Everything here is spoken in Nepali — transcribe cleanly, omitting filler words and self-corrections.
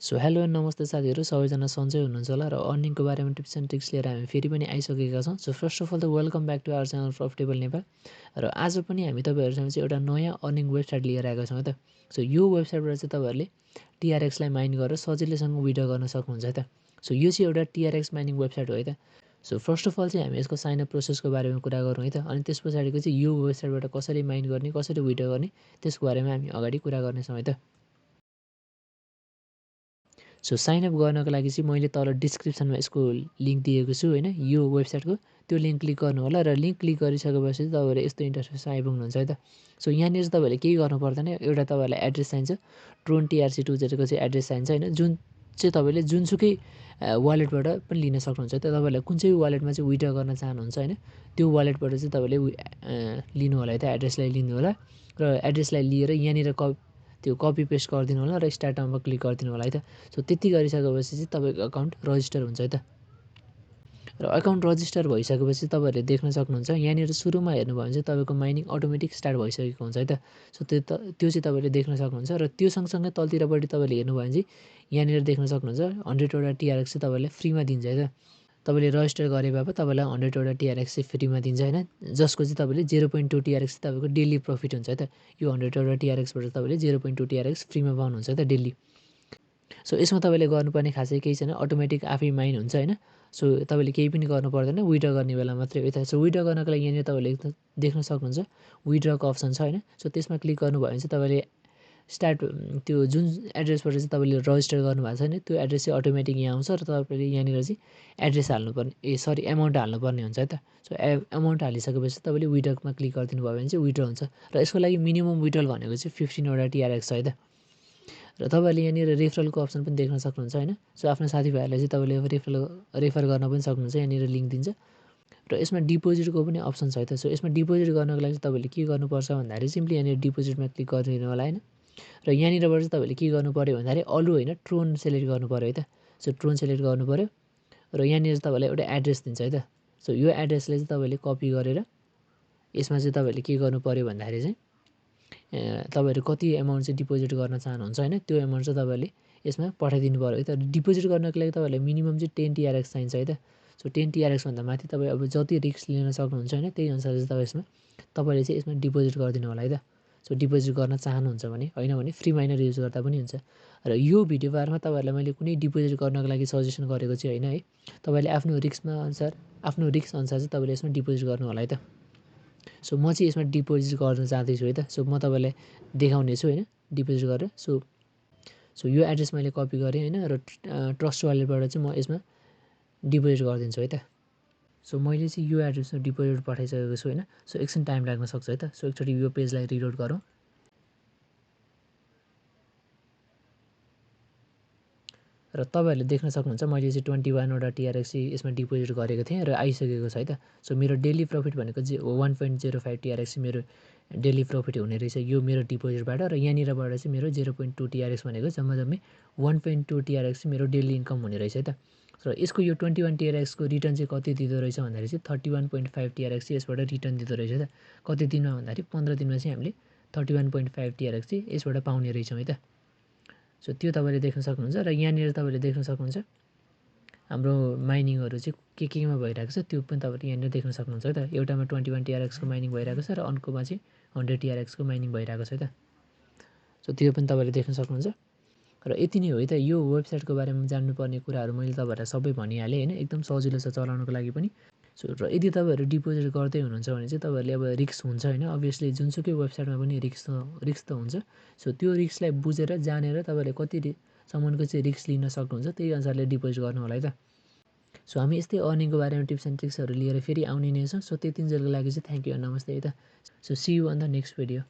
सो हेलो नमस्ते साथीहरू, सबैजना सन्चै हुनुहुन्छ होला र अर्निङको बारेमा टिप्स एन्ड ट्रिक्स लिएर हामी फेरि पनि आइसकेका छौँ। सो फर्स्ट अफ अल त welcome back to our channel profitable Nepal. र आज पनि हामी तपाईँहरूसँग चाहिँ एउटा नयाँ अर्निङ वेबसाइट लिएर आएका छौँ है त। सो यो वेबसाइटबाट चाहिँ तपाईँहरूले TRXलाई माइन गरेर सजिलैसँग विड्र गर्न सक्नुहुन्छ है त। सो यो चाहिँ एउटा TRX माइनिङ वेबसाइट हो है त। सो फर्स्ट अफ अल चाहिँ हामी यसको साइन अप प्रोसेसको बारेमा कुरा गरौँ है त। अनि त्यस पछाडिको चाहिँ यो वेबसाइटबाट कसरी माइन गर्ने, कसरी विड्र गर्ने, त्यसको बारेमा हामी अगाडि कुरा गर्नेछौँ है त। सो साइन अप गर्नको लागि चाहिँ मैले तल डिस्क्रिप्सनमा यसको लिङ्क दिएको छु होइन, यो वेबसाइटको। त्यो लिङ्क क्लिक गर्नु होला र लिङ्क क्लिक गरिसकेपछि तपाईँहरूले यस्तो इन्टरफेसमा आइपुग्नुहुन्छ है त। सो यहाँनिर चाहिँ तपाईँहरूले केही गर्नु पर्दैन, एउटा तपाईँहरूलाई एड्रेस चाहिन्छ, ट्रोन TRC 20 को चाहिँ एड्रेस चाहिन्छ होइन, जुन चाहिँ तपाईँले जुनसुकै वालेटबाट पनि लिन सक्नुहुन्छ है त। तपाईँलाई कुन चाहिँ वालेटमा चाहिँ विड्र गर्न चाहनुहुन्छ होइन, त्यो वालेटबाट चाहिँ तपाईँले लिनु होला है त। एड्रेसलाई लिनु होला र एड्रेसलाई लिएर यहाँनिर त्यो कपी पेस्ट गरिदिनु होला र स्टार्ट नाउमा क्लिक गरिदिनु होला है त। सो त्यति गरिसकेपछि चाहिँ तपाईँको अकाउन्ट रजिस्टर हुन्छ है त। र अकाउन्ट रजिस्टर भइसकेपछि तपाईँहरूले देख्न सक्नुहुन्छ, यहाँनिर सुरुमा हेर्नुभयो भने चाहिँ तपाईँको माइनिङ अटोमेटिक स्टार्ट भइसकेको हुन्छ है त। सो त्यो चाहिँ तपाईँले देख्न सक्नुहुन्छ। र त्यो सँगसँगै तलतिरपट्टि तपाईँले हेर्नुभयो भने चाहिँ यहाँनिर देख्न सक्नुहुन्छ 100वटा TRX चाहिँ तपाईँलाई फ्रीमा दिन्छ है त। तपाईँले रजिस्टर गरे बापत तपाईँलाई 100वटा TRX चाहिँ फ्रीमा दिन्छ होइन, जसको चाहिँ तपाईँले 0.2 TRX चाहिँ तपाईँको डेली प्रफिट हुन्छ है त। यो 100वटा TRXबाट तपाईँले 0.2 TRX फ्रीमा पाउनुहुन्छ है त डेली। सो यसमा तपाईँले गर्नुपर्ने खासै केही छैन, अटोमेटिक आफै माइन हुन्छ होइन। सो तपाईँले केही पनि गर्नु पर्दैन, विड्र गर्ने बेला मात्रै हो त। सो विड्र गर्नको लागि यहाँनिर तपाईँले देख्न सक्नुहुन्छ विड्रको अप्सन छ होइन। सो त्यसमा क्लिक गर्नुभयो भने चाहिँ तपाईँले स्टार्ट त्यो जुन एड्रेसबाट चाहिँ तपाईँले रजिस्टर गर्नुभएको छ नि, त्यो एड्रेस चाहिँ अटोमेटिक यहाँ आउँछ र तपाईँले यहाँनिर चाहिँ एड्रेस हाल्नुपर्ने एमाउन्ट हाल्नुपर्ने हुन्छ है त। सो एमाउन्ट हालिसकेपछि तपाईँले विड्रमा क्लिक गरिदिनु भयो भने चाहिँ विड्र हुन्छ। र यसको लागि मिनिमम विड्रल भनेको चाहिँ 15वटा TRX छ है त। र तपाईँहरूले यहाँनिर रेफरलको अप्सन पनि देख्न सक्नुहुन्छ होइन। सो आफ्नो साथीभाइहरूलाई चाहिँ तपाईँले रेफर गर्न पनि सक्नुहुन्छ, यहाँनिर लिङ्क दिन्छ। र यसमा डिपोजिटको पनि अप्सन छ है त। सो यसमा डिपोजिट गर्नको लागि चाहिँ तपाईँले के गर्नुपर्छ भन्दाखेरि सिम्पली यहाँनिर डिपोजिटमा क्लिक गरिदिनु होला होइन। र यहाँनिरबाट चाहिँ तपाईँले के गर्नु पऱ्यो भन्दाखेरि अरू होइन, ट्रोन सेलेक्ट गर्नु पऱ्यो है त। सो ट्रोन सेलेक्ट गर्नु पऱ्यो र यहाँनिर तपाईँलाई एउटा एड्रेस दिन्छ है त। सो यो एड्रेसलाई चाहिँ तपाईँले कपी गरेर यसमा चाहिँ तपाईँले के गर्नु पऱ्यो भन्दाखेरि चाहिँ तपाईँहरू कति एमाउन्ट चाहिँ डिपोजिट गर्न चाहनुहुन्छ होइन, त्यो एमाउन्ट चाहिँ तपाईँले यसमा पठाइदिनु पऱ्यो है त। डिपोजिट गर्नको लागि तपाईँलाई मिनिमम चाहिँ 10 TRX चाहिन्छ है त। सो 10 TRX भन्दा माथि तपाईँ अब जति रिस्क लिन सक्नुहुन्छ होइन, त्यही अनुसार चाहिँ तपाईँले चाहिँ यसमा डिपोजिट गरिदिनु होला है त। सो डिपोजिट गर्न चाहनुहुन्छ भने, होइन भने फ्री माइनर युज गर्दा पनि हुन्छ। र यो भिडियो बारमा तपाईँहरूलाई मैले कुनै डिपोजिट गर्नको लागि सजेसन गरेको चाहिँ होइन है। तपाईँले आफ्नो रिस्क अनुसार चाहिँ तपाईँले यसमा डिपोजिट गर्नु होला है त। सो म चाहिँ यसमा डिपोजिट गर्न चाहँदैछु है त। सो म तपाईँलाई देखाउने छु होइन डिपोजिट गरेर। सो यो एड्रेस मैले कपी गरेँ होइन, र ट्रस्ट वालेटबाट चाहिँ म यसमा डिपोजिट गरिदिन्छु है त। सो मैले चाहिँ यो एड्रेसमा डिपोजिट पठाइसकेको छु होइन। सो एकछिन टाइम लाग्न सक्छ है त। सो एकचोटि यो पेजलाई रिलोड गरौँ। र तपाईँहरूले देख्न सक्नुहुन्छ मैले चाहिँ 21वटा TRX चाहिँ यसमा डिपोजिट गरेको थिएँ र आइसकेको छ है त। सो मेरो डेली प्रफिट भनेको 1.05 TRX चाहिँ मेरो डेली प्रफिट हुने रहेछ यो मेरो डिपोजिटबाट। र यहाँनिरबाट चाहिँ मेरो 0.2 TRX भनेको जम्मै 1.2 TRX चाहिँ मेरो डेली इन्कम हुने रहेछ है त। र यसको यो 21 TRX को रिटर्न चाहिँ कति दिँदो रहेछ भन्दाखेरि चाहिँ 31.5 TRX चाहिँ यसबाट रिटर्न दिँदो रहेछ त। कति दिनमा भन्दाखेरि 15 दिनमा चाहिँ हामीले 31.5 TRX चाहिँ यसबाट पाउने रहेछौँ है त। सो त्यो तपाईँले देख्न सक्नुहुन्छ। र यहाँनिर तपाईँले देख्न सक्नुहुन्छ हाम्रो माइनिङहरू चाहिँ केमा भइरहेको छ त्यो पनि तपाईँले यहाँनिर देख्न सक्नुहुन्छ है त। एउटामा 21 TRX को माइनिङ भइरहेको छ र अर्कोमा चाहिँ 100 TRX को माइनिङ भइरहेको छ है त। सो त्यो पनि तपाईँले देख्न सक्नुहुन्छ। र यति नै हो है त। यो वेबसाइटको बारेमा जान्नुपर्ने कुराहरू मैले तपाईँहरूलाई सबै भनिहालेँ होइन, एकदम सजिलो छ चलाउनको लागि पनि। सो र यदि तपाईँहरू डिपोजिट गर्दै हुनुहुन्छ भने चाहिँ तपाईँहरूले अब रिस्क हुन्छ होइन, अभियसली जुनसुकै वेबसाइटमा पनि रिस्क त हुन्छ। सो त्यो रिस्कलाई बुझेर जानेर तपाईँले कतिसम्मको चाहिँ रिस्क लिन सक्नुहुन्छ, त्यही अनुसारले डिपोजिट गर्नु होला है त। सो हामी यस्तै अर्निङको बारेमा टिप्स एन्ड ट्रिक्सहरू लिएर फेरि आउने नै छौँ। सो त्यतिन्जेलको लागि चाहिँ थ्याङ्क यू, नमस्ते है त। So see you on the next video.